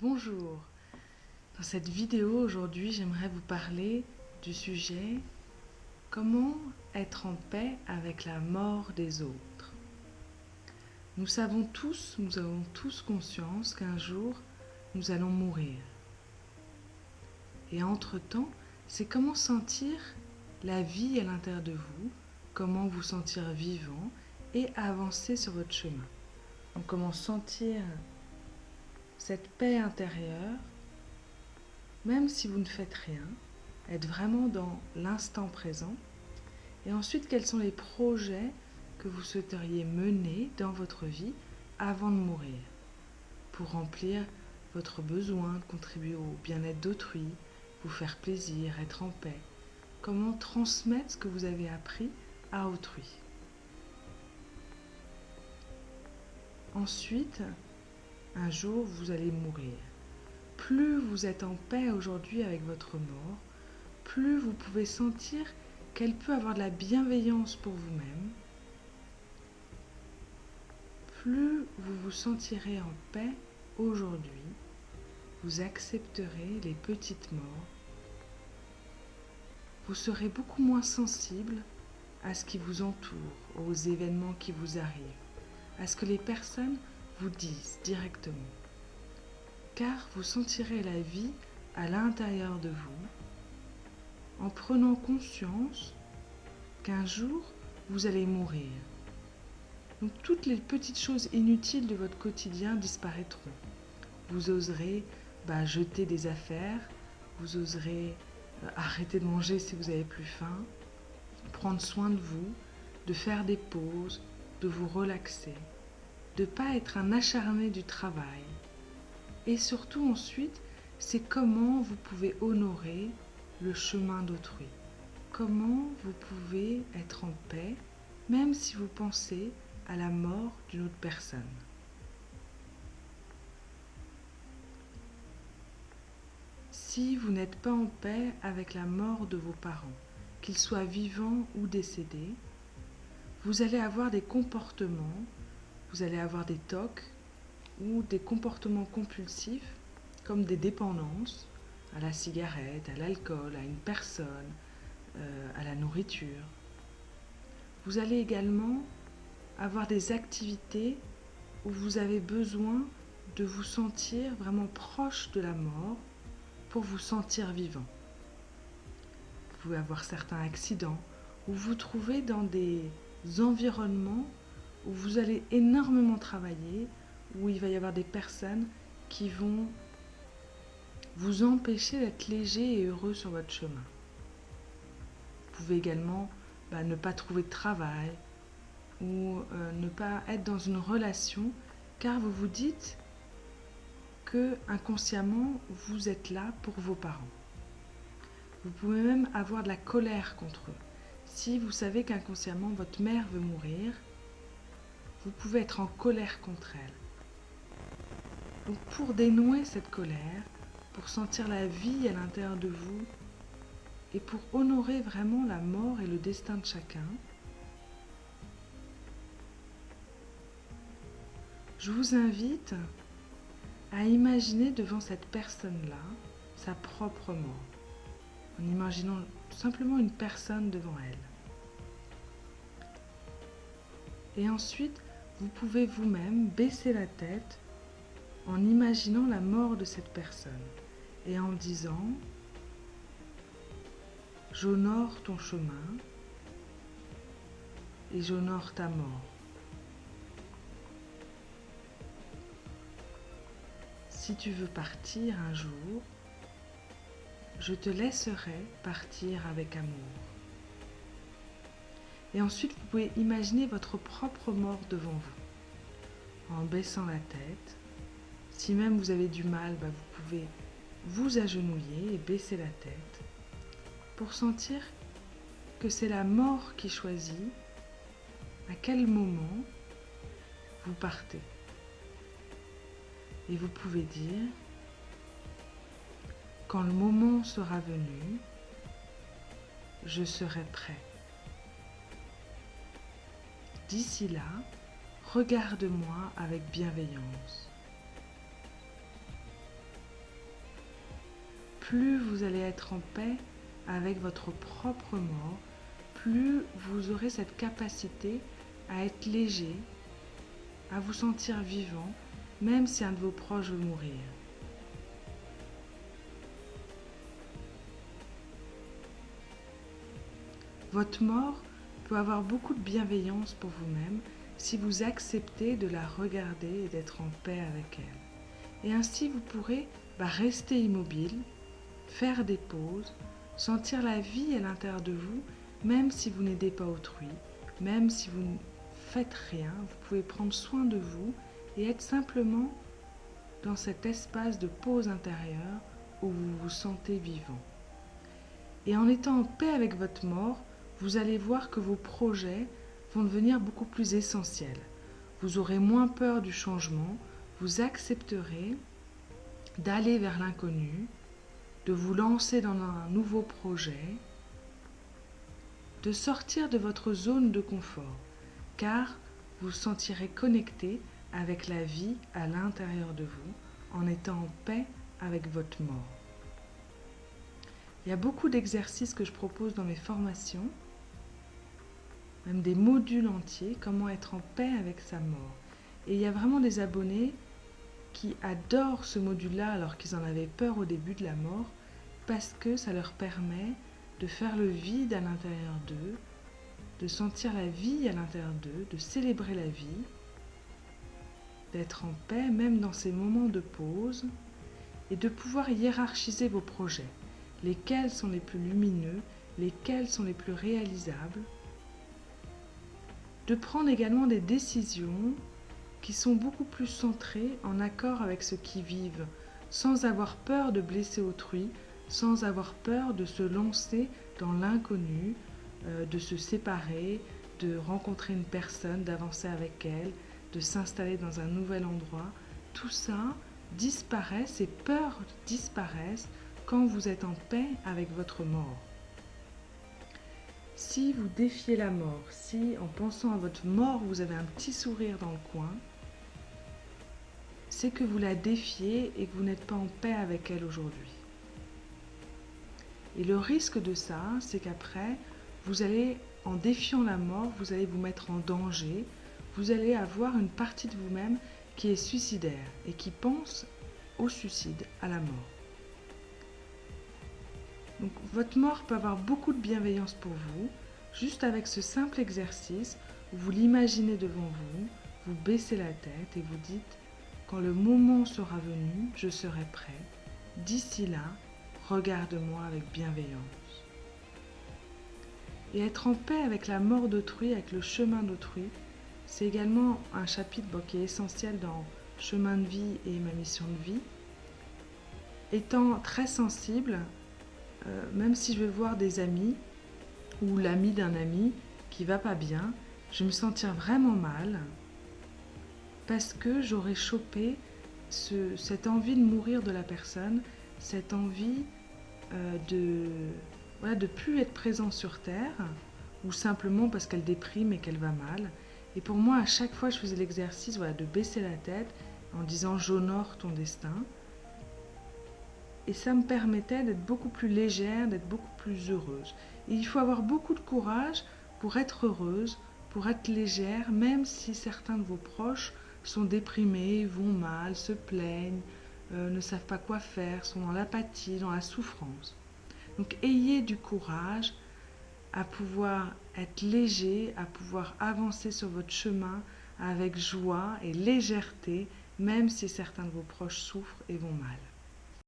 Bonjour, dans cette vidéo aujourd'hui j'aimerais vous parler du sujet comment être en paix avec la mort des autres. Nous avons tous conscience qu'un jour nous allons mourir. Et entre-temps, c'est comment sentir la vie à l'intérieur de vous, comment vous sentir vivant et avancer sur votre chemin. Donc comment sentir cette paix intérieure, même si vous ne faites rien, être vraiment dans l'instant présent. Et ensuite, quels sont les projets que vous souhaiteriez mener dans votre vie avant de mourir, pour remplir votre besoin de contribuer au bien-être d'autrui, vous faire plaisir, être en paix. Comment transmettre ce que vous avez appris à autrui. Ensuite, un jour, vous allez mourir. Plus vous êtes en paix aujourd'hui avec votre mort, plus vous pouvez sentir qu'elle peut avoir de la bienveillance pour vous-même, plus vous vous sentirez en paix aujourd'hui, vous accepterez les petites morts, vous serez beaucoup moins sensible à ce qui vous entoure, aux événements qui vous arrivent, à ce que les personnes vous disent directement. Car vous sentirez la vie à l'intérieur de vous en prenant conscience qu'un jour vous allez mourir. Donc toutes les petites choses inutiles de votre quotidien disparaîtront. Vous oserez jeter des affaires, vous oserez arrêter de manger si vous n'avez plus faim, prendre soin de vous, de faire des pauses, de vous relaxer, de ne pas être un acharné du travail. Et surtout ensuite, c'est comment vous pouvez honorer le chemin d'autrui. Comment vous pouvez être en paix, même si vous pensez à la mort d'une autre personne. Si vous n'êtes pas en paix avec la mort de vos parents, qu'ils soient vivants ou décédés, vous allez avoir des comportements, vous allez avoir des TOC ou des comportements compulsifs comme des dépendances à la cigarette, à l'alcool, à une personne, à la nourriture. Vous allez également avoir des activités où vous avez besoin de vous sentir vraiment proche de la mort pour vous sentir vivant. Vous pouvez avoir certains accidents ou vous trouvez dans des environnements où vous allez énormément travailler, où il va y avoir des personnes qui vont vous empêcher d'être léger et heureux sur votre chemin. Vous pouvez également ne pas trouver de travail ou ne pas être dans une relation car vous vous dites que inconsciemment vous êtes là pour vos parents. Vous pouvez même avoir de la colère contre eux. Si vous savez qu'inconsciemment votre mère veut mourir, vous pouvez être en colère contre elle. Donc pour dénouer cette colère, pour sentir la vie à l'intérieur de vous et pour honorer vraiment la mort et le destin de chacun, je vous invite à imaginer devant cette personne-là sa propre mort, en imaginant simplement une personne devant elle. Et ensuite, vous pouvez vous-même baisser la tête en imaginant la mort de cette personne et en disant « J'honore ton chemin et j'honore ta mort. Si tu veux partir un jour, je te laisserai partir avec amour. » Et ensuite, vous pouvez imaginer votre propre mort devant vous, en baissant la tête. Si même vous avez du mal, vous pouvez vous agenouiller et baisser la tête pour sentir que c'est la mort qui choisit à quel moment vous partez. Et vous pouvez dire, quand le moment sera venu, je serai prêt. D'ici là, regarde-moi avec bienveillance. plus vous allez être en paix avec votre propre mort, plus vous aurez cette capacité à être léger, à vous sentir vivant, même si un de vos proches veut mourir. Votre mort peut avoir beaucoup de bienveillance pour vous-même si vous acceptez de la regarder et d'être en paix avec elle. Et ainsi vous pourrez rester immobile, faire des pauses, sentir la vie à l'intérieur de vous, même si vous n'aidez pas autrui, même si vous ne faites rien, vous pouvez prendre soin de vous et être simplement dans cet espace de pause intérieure où vous vous sentez vivant. Et en étant en paix avec votre mort, vous allez voir que vos projets vont devenir beaucoup plus essentiels. Vous aurez moins peur du changement, vous accepterez d'aller vers l'inconnu, de vous lancer dans un nouveau projet, de sortir de votre zone de confort, car vous vous sentirez connecté avec la vie à l'intérieur de vous en étant en paix avec votre mort. Il y a beaucoup d'exercices que je propose dans mes formations, même des modules entiers, comment être en paix avec sa mort. Et il y a vraiment des abonnés qui adorent ce module-là alors qu'ils en avaient peur au début de la mort, parce que ça leur permet de faire le vide à l'intérieur d'eux, de sentir la vie à l'intérieur d'eux, de célébrer la vie, d'être en paix même dans ces moments de pause, et de pouvoir hiérarchiser vos projets. Lesquels sont les plus lumineux, lesquels sont les plus réalisables. De prendre également des décisions qui sont beaucoup plus centrées en accord avec ceux qui vivent, sans avoir peur de blesser autrui, sans avoir peur de se lancer dans l'inconnu, de se séparer, de rencontrer une personne, d'avancer avec elle, de s'installer dans un nouvel endroit. Tout ça disparaît, ces peurs disparaissent quand vous êtes en paix avec votre mort. Si vous défiez la mort, si en pensant à votre mort vous avez un petit sourire dans le coin, c'est que vous la défiez et que vous n'êtes pas en paix avec elle aujourd'hui. Et le risque de ça, c'est qu'après, vous allez, en défiant la mort, vous allez vous mettre en danger, vous allez avoir une partie de vous-même qui est suicidaire et qui pense au suicide, à la mort. Donc votre mort peut avoir beaucoup de bienveillance pour vous, juste avec ce simple exercice où vous l'imaginez devant vous, vous baissez la tête et vous dites « Quand le moment sera venu, je serai prêt. D'ici là, regarde-moi avec bienveillance. » Et être en paix avec la mort d'autrui, avec le chemin d'autrui, c'est également un chapitre qui est essentiel dans Chemin de vie et ma mission de vie. Étant très sensible, même si je vais voir des amis ou l'ami d'un ami qui va pas bien, je vais me sentir vraiment mal parce que j'aurais chopé cette envie de mourir de la personne, cette envie de plus être présent sur Terre, ou simplement parce qu'elle déprime et qu'elle va mal. Et pour moi, à chaque fois, je faisais l'exercice de baisser la tête en disant « j'honore ton destin ». Et ça me permettait d'être beaucoup plus légère, d'être beaucoup plus heureuse. Et il faut avoir beaucoup de courage pour être heureuse, pour être légère, même si certains de vos proches sont déprimés, vont mal, se plaignent, ne savent pas quoi faire, sont dans l'apathie, dans la souffrance. Donc ayez du courage à pouvoir être léger, à pouvoir avancer sur votre chemin avec joie et légèreté, même si certains de vos proches souffrent et vont mal.